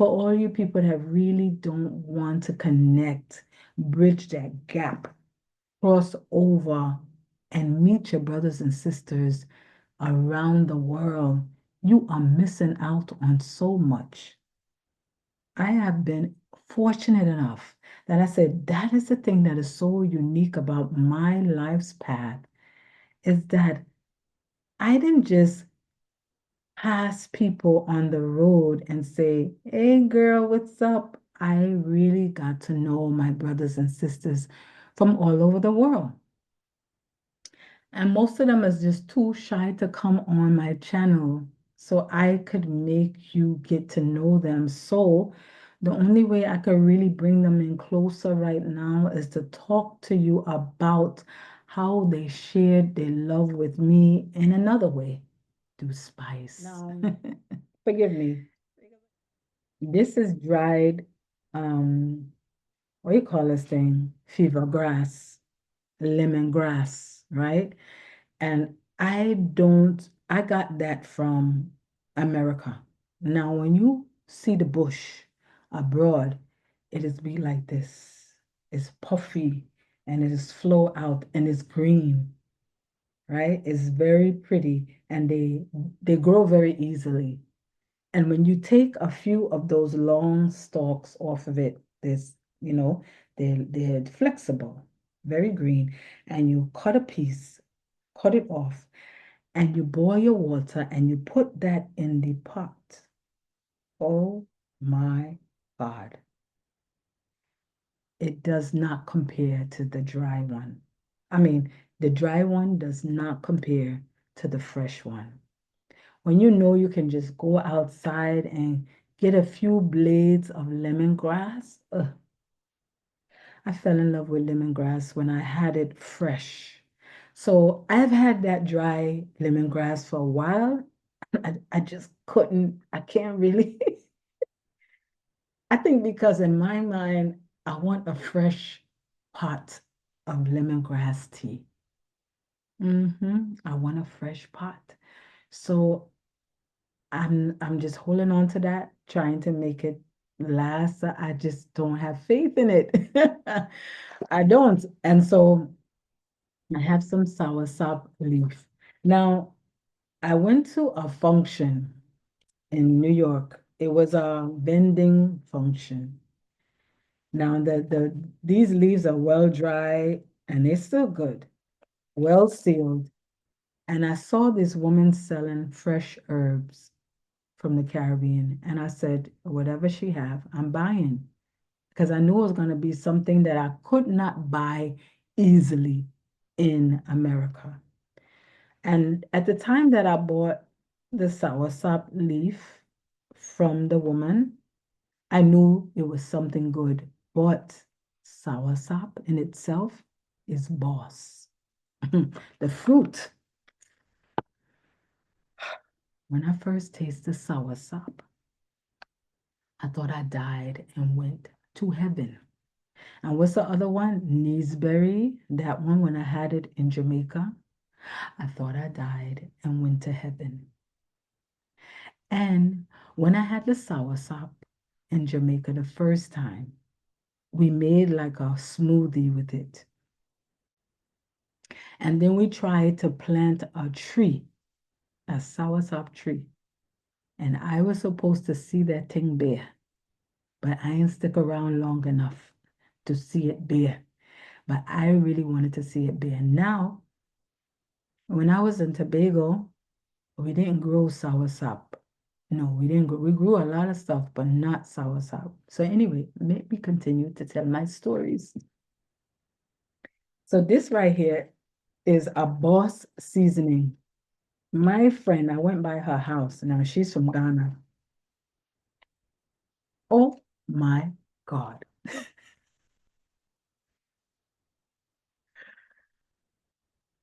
for all you people that really don't want to connect, bridge that gap, cross over, and meet your brothers and sisters around the world, you are missing out on so much. I have been fortunate enough that I said that is the thing that is so unique about my life's path is that I didn't just pass people on the road and say, "Hey girl, what's up?" I really got to know my brothers and sisters from all over the world. And most of them is just too shy to come on my channel so I could make you get to know them. So the only way I could really bring them in closer right now is to talk to you about how they shared their love with me in another way, through spice. Now, forgive me. This is dried, what do you call this thing? Fever grass, lemongrass, right? And I got that from America. Now, when you see the bush abroad, it is be like this. It's puffy and it is flow out and it's green, right? It's very pretty and they grow very easily. And when you take a few of those long stalks off of it, this, they're flexible, very green, and you cut a piece, cut it off, and you boil your water and you put that in the pot. Oh my God. It does not compare to the dry one. I mean, the dry one does not compare to the fresh one. When you know you can just go outside and get a few blades of lemongrass. I fell in love with lemongrass when I had it fresh. So I've had that dry lemongrass for a while. I just couldn't, I can't really. I think because in my mind, I want a fresh pot of lemongrass tea. I want a fresh pot. So I'm just holding on to that, trying to make it last. I just don't have faith in it. I don't. And so I have some soursop leaf. Now, I went to a function in New York. It was a vending function. Now these leaves are well dry and they're still good, well sealed. And I saw this woman selling fresh herbs from the Caribbean. And I said, whatever she have, I'm buying. Because I knew it was going to be something that I could not buy easily in America. And at the time that I bought the soursop leaf from the woman, I knew it was something good. But soursop in itself is boss. The fruit. When I first tasted soursop, I thought I died and went to heaven. And what's the other one? Neesberry. That one, when I had it in Jamaica, I thought I died and went to heaven. And when I had the soursop in Jamaica the first time, we made like a smoothie with it. And then we tried to plant a tree, a soursop tree. And I was supposed to see that thing bear, but I ain't stick around long enough to see it bear. But I really wanted to see it bear. Now, when I was in Tobago, we didn't grow soursop. No, we didn't grow. We grew a lot of stuff, but not soursop. So anyway, let me continue to tell my stories. So this right here is a boss seasoning. My friend, I went by her house. Now she's from Ghana. Oh my God.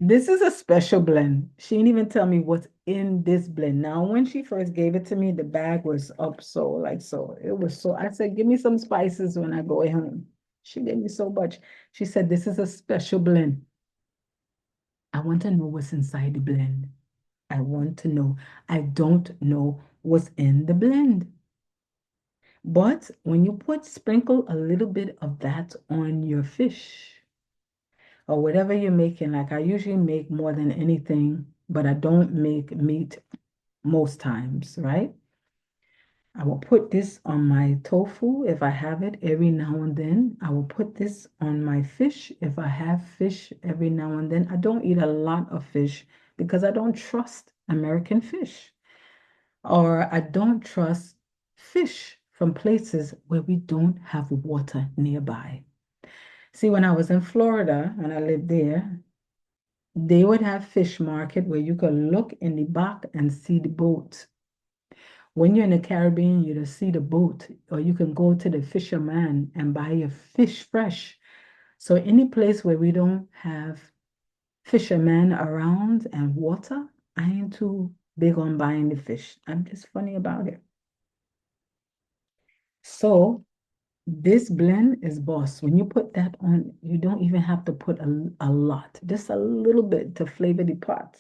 This is a special blend. She didn't even tell me what's in this blend. Now, when she first gave it to me, the bag was up so, like so. It was so, I said, give me some spices when I go home. She gave me so much. She said, this is a special blend. I want to know what's inside the blend. I want to know. I don't know what's in the blend. But when you put sprinkle a little bit of that on your fish or whatever you're making, like I usually make more than anything, but I don't make meat most times, right? I will put this on my tofu if I have it every now and then. I will put this on my fish if I have fish every now and then. I don't eat a lot of fish because I don't trust American fish, or I don't trust fish from places where we don't have water nearby. See, when I was in Florida and I lived there, they would have fish market where you could look in the back and see the boat. When you're in the Caribbean, you just see the boat, or you can go to the fisherman and buy your fish fresh. So any place where we don't have fishermen around and water, I ain't too big on buying the fish. I'm just funny about it. So this blend is boss. When you put that on, you don't even have to put a lot, just a little bit to flavor the pot,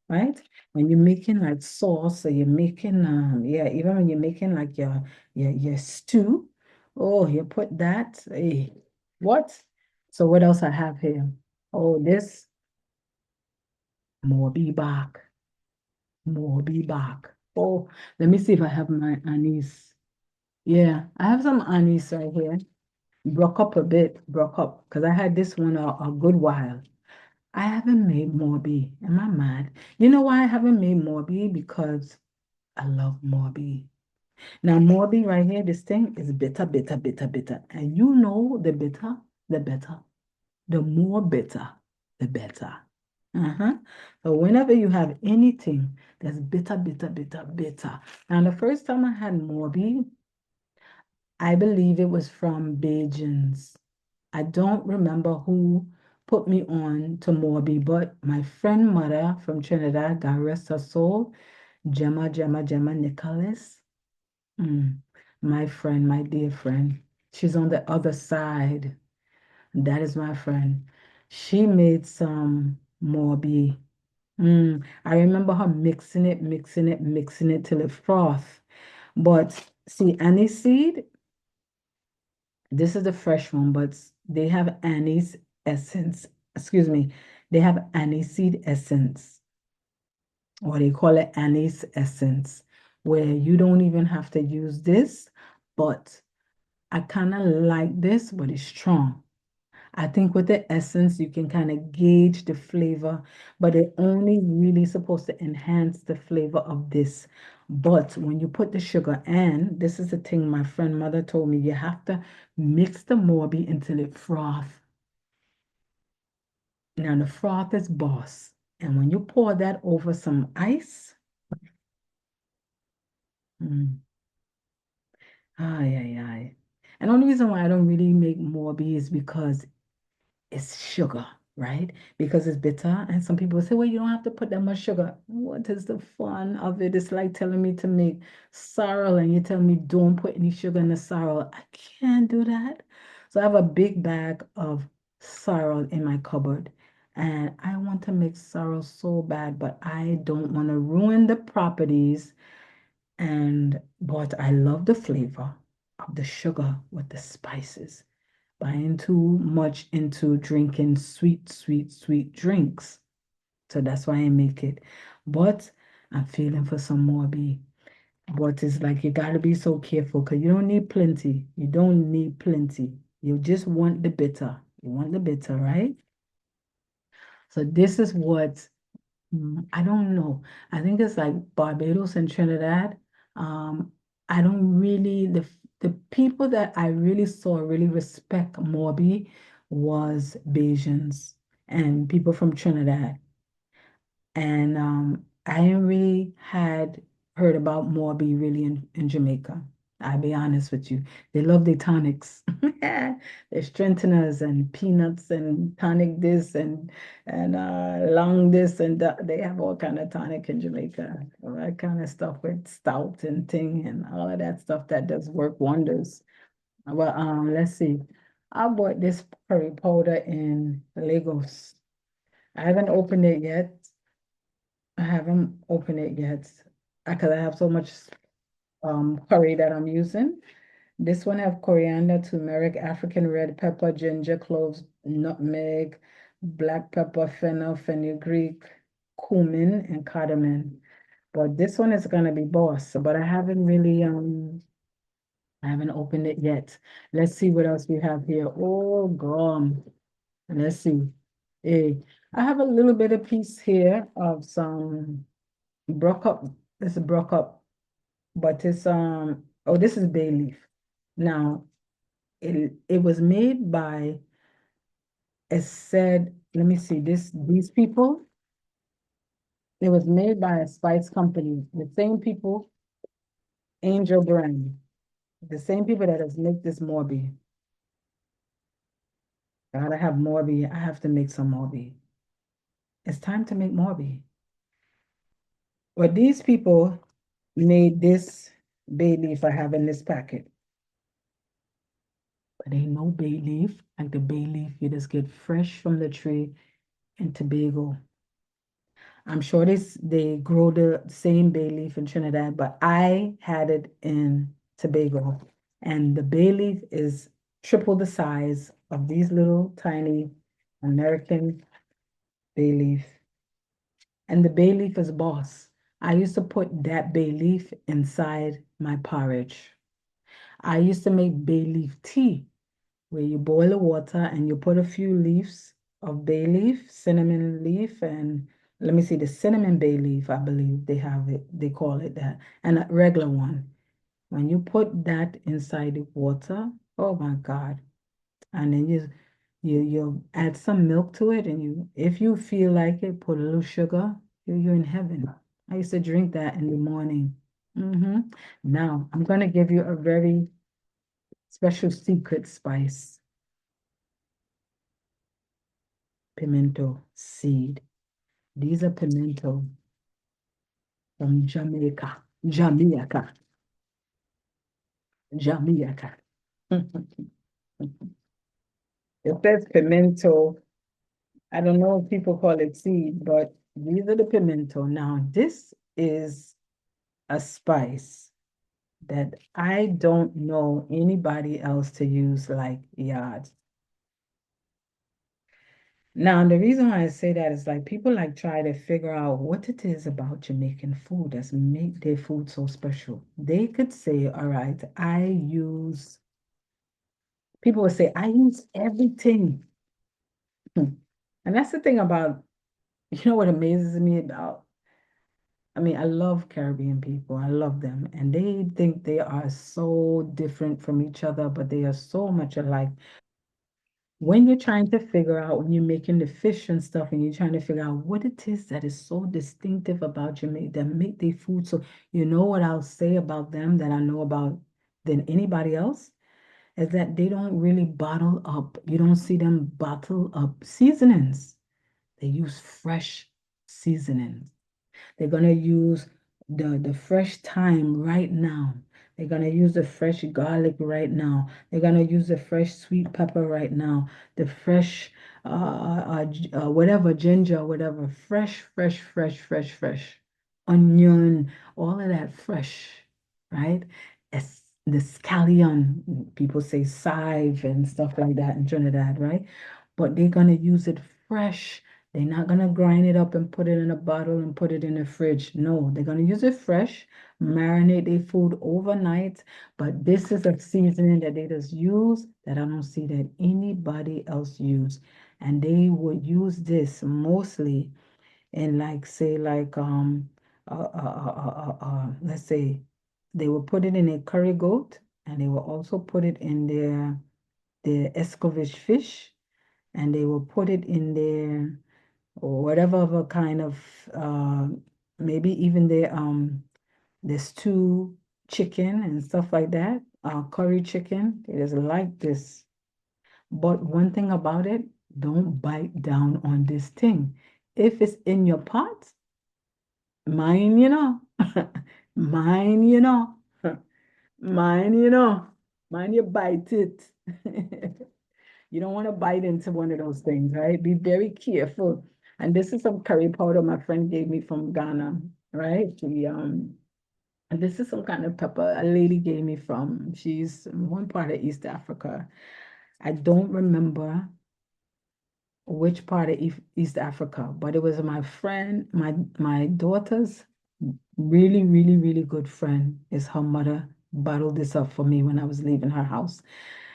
right? When you're making like sauce, or you're making yeah, even when you're making like your stew, oh, you put that. Hey, what? So what else I have here? Oh, this more be back, more be back. Oh, let me see if I have my anise. Yeah, I have some anise right here. Broke up a bit, broke up, because I had this one a good while. I haven't made Morby. Am I mad? You know why I haven't made Morby? Because I love Morby. Now, Morby right here, this thing is bitter, bitter, bitter, bitter. And you know the bitter, the better. The more bitter, the better. Uh-huh. So whenever you have anything that's bitter, bitter, bitter, bitter. Now, the first time I had Morby, I believe it was from Bajans. I don't remember who put me on to Morby, but my friend mother from Trinidad, God rest her soul, Gemma Nicholas. Mm, my friend, my dear friend. She's on the other side. That is my friend. She made some Morby. I remember her mixing it, mixing it, mixing it till it froth. But see, aniseed, this is the fresh one, but they have anise essence. Excuse me. They have aniseed essence, or they call it anise essence, where you don't even have to use this, but I kind of like this, but it's strong. I think with the essence, you can kind of gauge the flavor, but it only really supposed to enhance the flavor of this. But when you put the sugar, and this is the thing my friend mother told me, you have to mix the Morby until it froth. Now the froth is boss. And when you pour that over some ice, mm, ay, ay, ay. And the only reason why I don't really make Morby is because it's sugar, right? Because it's bitter. And some people say, well, you don't have to put that much sugar. What is the fun of it? It's like telling me to make sorrel and you tell me don't put any sugar in the sorrel. I can't do that. So I have a big bag of sorrel in my cupboard. And I want to make sorrel so bad, but I don't want to ruin the properties. But I love the flavor of the sugar with the spices. Buying too much into drinking sweet, sweet, sweet drinks. So that's why I make it. But I'm feeling for some more B. But it's like you gotta be so careful because you don't need plenty. You don't need plenty. You just want the bitter. You want the bitter, right? So this is what I don't know. I think it's like Barbados and Trinidad. Um, I don't really the people that I really saw really respect Morby was Bajans and people from Trinidad. And I ain't really had heard about Morby really in Jamaica. I'll be honest with you. They love their tonics. They're strengtheners and peanuts and tonic this and lung this and that. They have all kind of tonic in Jamaica. All that kind of stuff with stout and thing and all of that stuff that does work wonders. Well, let's see. I bought this curry powder in Lagos. I haven't opened it yet. I haven't opened it yet because I have so much curry that I'm using. This one have coriander, turmeric, African red pepper, ginger, cloves, nutmeg, black pepper, fennel, fenugreek, cumin, and cardamom. But this one is gonna be boss. But I haven't opened it yet. Let's see what else we have here. Oh, gum. Let's see. Hey, I have a little bit of piece here of some broke up. This is broke up, but it's oh, this is bay leaf. Now, it was made by, it said, let me see, these people, it was made by a spice company, the same people, Angel Brand, the same people that has make this Morby. Gotta have Morby. I have to make some Morby. It's time to make Morby. But these people made this bay leaf I have in this packet. But ain't no bay leaf like the bay leaf you just get fresh from the tree in Tobago. I'm sure they grow the same bay leaf in Trinidad, but I had it in Tobago. And the bay leaf is triple the size of these little tiny American bay leaf. And the bay leaf is boss. I used to put that bay leaf inside my porridge. I used to make bay leaf tea where you boil the water and you put a few leaves of bay leaf, cinnamon leaf, and let me see, the cinnamon bay leaf, I believe they have it, they call it that, and a regular one. When you put that inside the water, oh my God. And then you add some milk to it, and if you feel like it, put a little sugar, you're in heaven. I used to drink that in the morning. hmm Now, I'm going to give you a very special secret spice, pimento seed. These are pimento from Jamaica. Jamaica. Jamaica. It says pimento. I don't know if people call it seed, but these are the pimento. Now, this is a spice that I don't know anybody else to use like yards. Now, the reason why I say that is like people like try to figure out what it is about Jamaican food that's make their food so special. They could say, all right, people would say, I use everything. Hmm. And that's the thing about, what amazes me about, I mean, I love Caribbean people. I love them. And they think they are so different from each other, but they are so much alike. When you're trying to figure out, when you're making the fish and stuff, and you're trying to figure out what it is that is so distinctive about Jamaica that make their food so, you know what I'll say about them that I know about than anybody else is that they don't really bottle up. You don't see them bottle up seasonings. They use fresh seasonings. They're gonna use the fresh thyme right now. They're gonna use the fresh garlic right now. They're gonna use the fresh sweet pepper right now. The fresh whatever ginger, whatever, fresh, fresh, fresh, fresh, fresh. Onion, all of that fresh, right? The scallion, people say chive and stuff like that in Trinidad, right? But they're gonna use it fresh. They're not gonna grind it up and put it in a bottle and put it in the fridge. No, they're gonna use it fresh, marinate their food overnight. But this is a seasoning that they just use that I don't see that anybody else use. And they would use this mostly in like say like let's say they will put it in a curry goat and they will also put it in their escovitch fish and they will put it in their or whatever other kind of maybe even the stew chicken and stuff like that, curry chicken. It is like this. But one thing about it, don't bite down on this thing. If it's in your pot, mine, mine, mine, mine, you bite it. You don't want to bite into one of those things, right? Be very careful. And this is some curry powder my friend gave me from Ghana, right? And this is some kind of pepper a lady gave me from, she's in one part of East Africa. I don't remember which part of East Africa, but it was my friend, my daughter's really, really, really good friend is her mother bottled this up for me when I was leaving her house.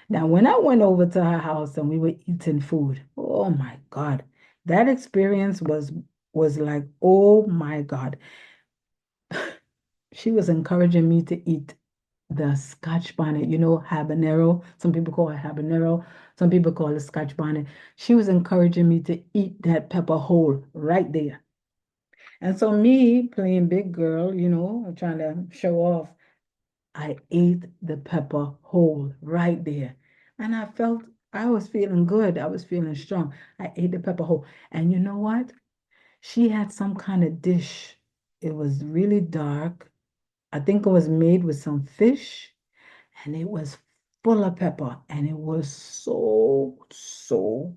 Now, when I went over to her house and we were eating food, oh my God, that experience was like, oh my God. She was encouraging me to eat the Scotch bonnet, habanero. Some people call it habanero. Some people call it Scotch bonnet. She was encouraging me to eat that pepper whole right there. And so me playing big girl, trying to show off, I ate the pepper whole right there. And I was feeling good. I was feeling strong. I ate the pepper whole. And you know what? She had some kind of dish. It was really dark. I think it was made with some fish and it was full of pepper and it was so, so,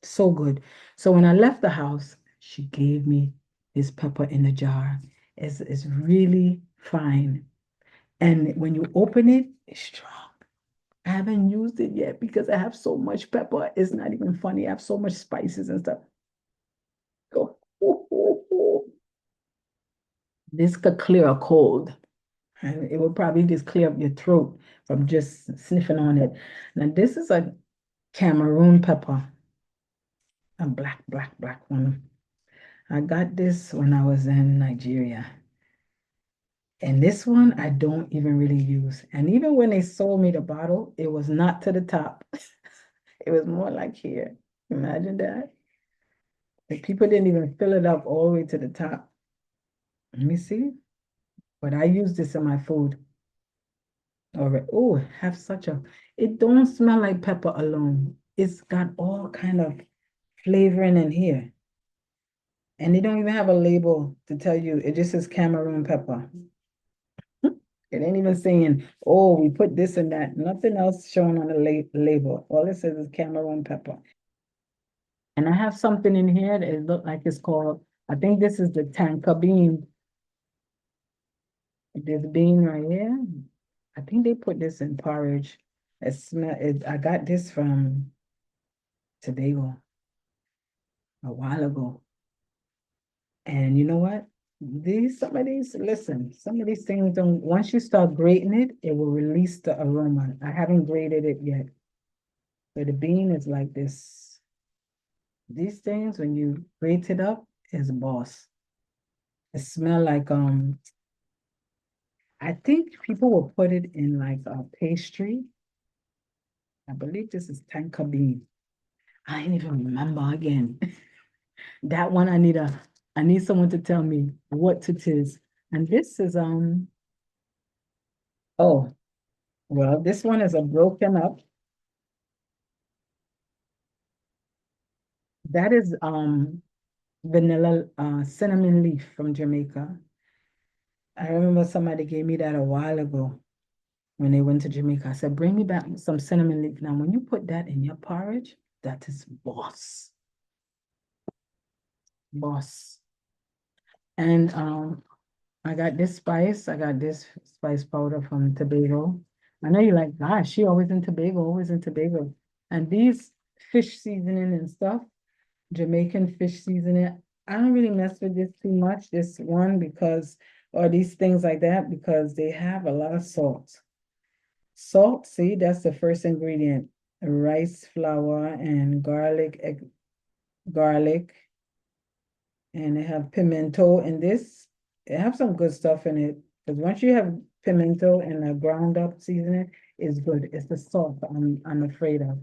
so good. So when I left the house, she gave me this pepper in a jar. It's really fine. And when you open it, it's strong. I haven't used it yet because I have so much pepper. It's not even funny. I have so much spices and stuff. Oh, oh, oh, oh. This could clear a cold. And it will probably just clear up your throat from just sniffing on it. Now, this is a Cameroon pepper, a black, black, black one. I got this when I was in Nigeria. And this one I don't even really use. And even when they sold me the bottle, it was not to the top. It was more like here. Imagine that. Like people didn't even fill it up all the way to the top. Let me see. But I use this in my food. All right. Oh, have such a, it don't smell like pepper alone. It's got all kind of flavoring in here. And they don't even have a label to tell you. It just says Cameroon pepper. It ain't even saying, oh, we put this and that. Nothing else shown on the label. All it says is Cameroon pepper. And I have something in here that it look like it's called, I think this is the tanka bean. This bean right here. I think they put this in porridge. I got this from Tobago a while ago. And you know what? Some of these things don't, once you start grating it, it will release the aroma. I haven't grated it yet. So the bean is like this. These things, when you grate it up, is boss. It smell like, I think people will put it in like a pastry. I believe this is tanka bean. I ain't even remember again. That one I need someone to tell me what it is. And this is, oh, well, this one is a broken up. That is vanilla cinnamon leaf from Jamaica. I remember somebody gave me that a while ago when they went to Jamaica. I said, bring me back some cinnamon leaf. Now, when you put that in your porridge, that is boss. Boss. And I got this spice. I got this spice powder from Tobago. I know you're like, gosh, she always in Tobago, always in Tobago. And these fish seasoning and stuff, Jamaican fish seasoning, I don't really mess with this too much, this one, because, or these things like that, because they have a lot of salt. Salt, see, that's the first ingredient. Rice flour and garlic, and they have pimento in this. It have some good stuff in it. Because once you have pimento and a ground up seasoning, it's good. It's the salt I'm afraid of.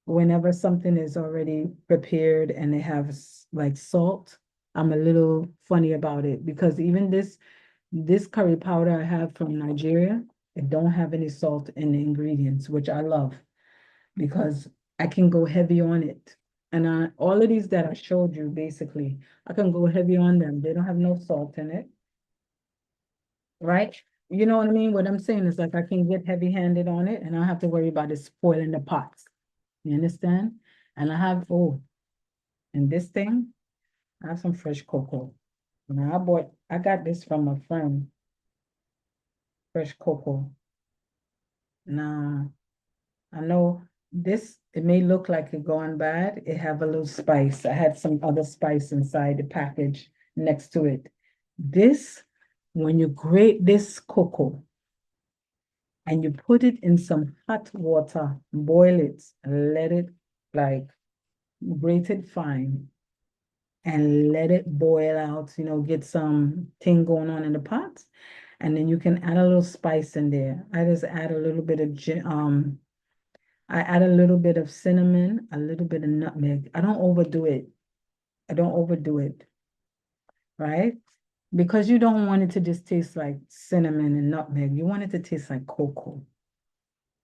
Whenever something is already prepared and they have like salt, I'm a little funny about it because even this curry powder I have from Nigeria, it don't have any salt in the ingredients, which I love because I can go heavy on it. And all of these that I showed you, basically, I can go heavy on them. They don't have no salt in it, right? You know what I mean? What I'm saying is like I can get heavy-handed on it and I don't have to worry about it spoiling the pots. You understand? And I have, oh, and this thing, I have some fresh cocoa. Now I got this from a friend, fresh cocoa. Now, I know this, it may look like it going bad. It have a little spice. I had some other spice inside the package next to it. This, when you grate this cocoa and you put it in some hot water, boil it, and let it like grate it fine and let it boil out, get some thing going on in the pot. And then you can add a little spice in there. I just add a little bit of I add a little bit of cinnamon, a little bit of nutmeg. I don't overdo it. I don't overdo it, right? Because you don't want it to just taste like cinnamon and nutmeg. You want it to taste like cocoa.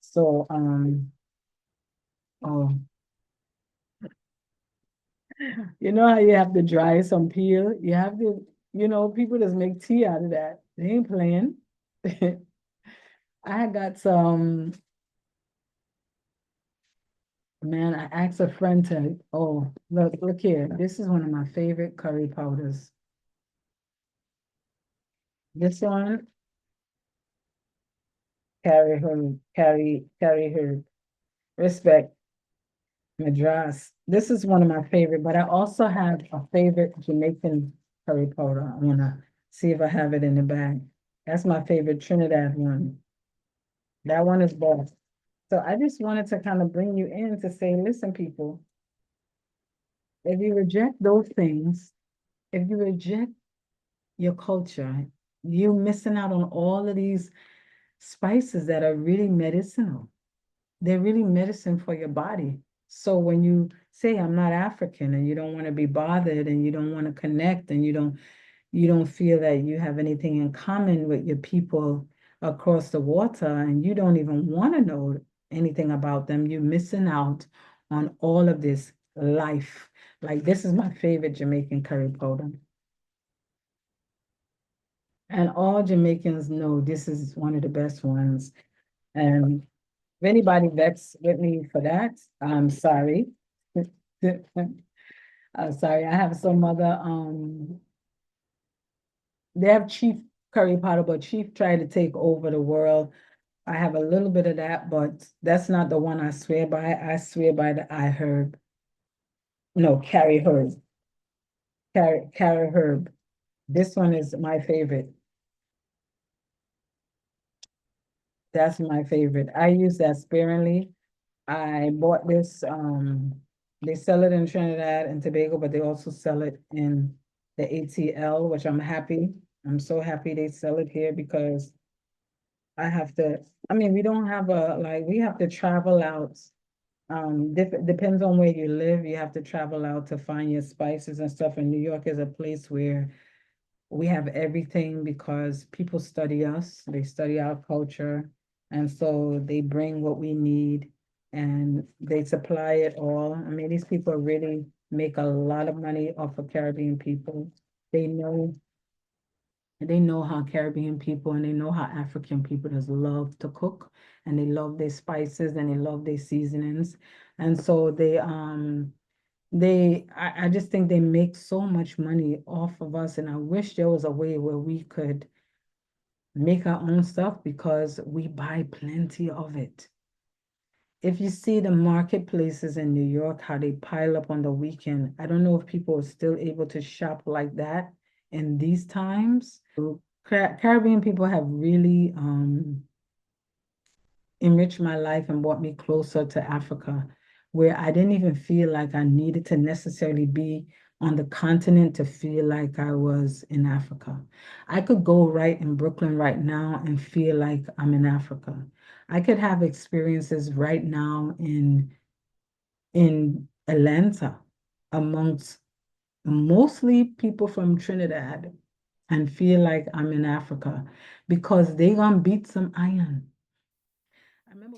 So, oh, you know how you have to dry some peel? You have to, people just make tea out of that. They ain't playing. I got some, man, I asked a friend to, oh, look here. This is one of my favorite curry powders. This one, carry her. Respect, Madras. This is one of my favorite, but I also have a favorite Jamaican curry powder. I wanna see if I have it in the bag. That's my favorite Trinidad one. That one is boss. So I just wanted to kind of bring you in to say, listen, people, if you reject those things, if you reject your culture, you're missing out on all of these spices that are really medicinal. They're really medicine for your body. So when you say I'm not African and you don't want to be bothered and you don't want to connect and you don't feel that you have anything in common with your people across the water and you don't even want to know anything about them, you're missing out on all of this life. Like this is my favorite Jamaican curry powder. And all Jamaicans know this is one of the best ones. And if anybody vexed with me for that, I'm sorry. I'm sorry. I have some other they have Chief curry powder, but Chief tried to take over the world. I have a little bit of that, but that's not the one I swear by. I swear by the I herb. No, carry herb. Carry herb. This one is my favorite. That's my favorite. I use that sparingly. I bought this, they sell it in Trinidad and Tobago, but they also sell it in the ATL, which I'm happy. I'm so happy they sell it here because I have to, I mean, we don't have we have to travel out. Depends on where you live. You have to travel out to find your spices and stuff. And New York is a place where we have everything because people study us, they study our culture, and so they bring what we need and they supply it all. I mean, these people really make a lot of money off of Caribbean people. They know they know how Caribbean people and they know how African people just love to cook and they love their spices and they love their seasonings. And so I just think they make so much money off of us, and I wish there was a way where we could make our own stuff because we buy plenty of it. If you see the marketplaces in New York, how they pile up on the weekend, I don't know if people are still able to shop like that in these times. Caribbean people have really enriched my life and brought me closer to Africa, where I didn't even feel like I needed to necessarily be on the continent to feel like I was in Africa. I could go right in Brooklyn right now and feel like I'm in Africa. I could have experiences right now in Atlanta amongst mostly people from Trinidad and feel like I'm in Africa because they gonna beat some iron. I remember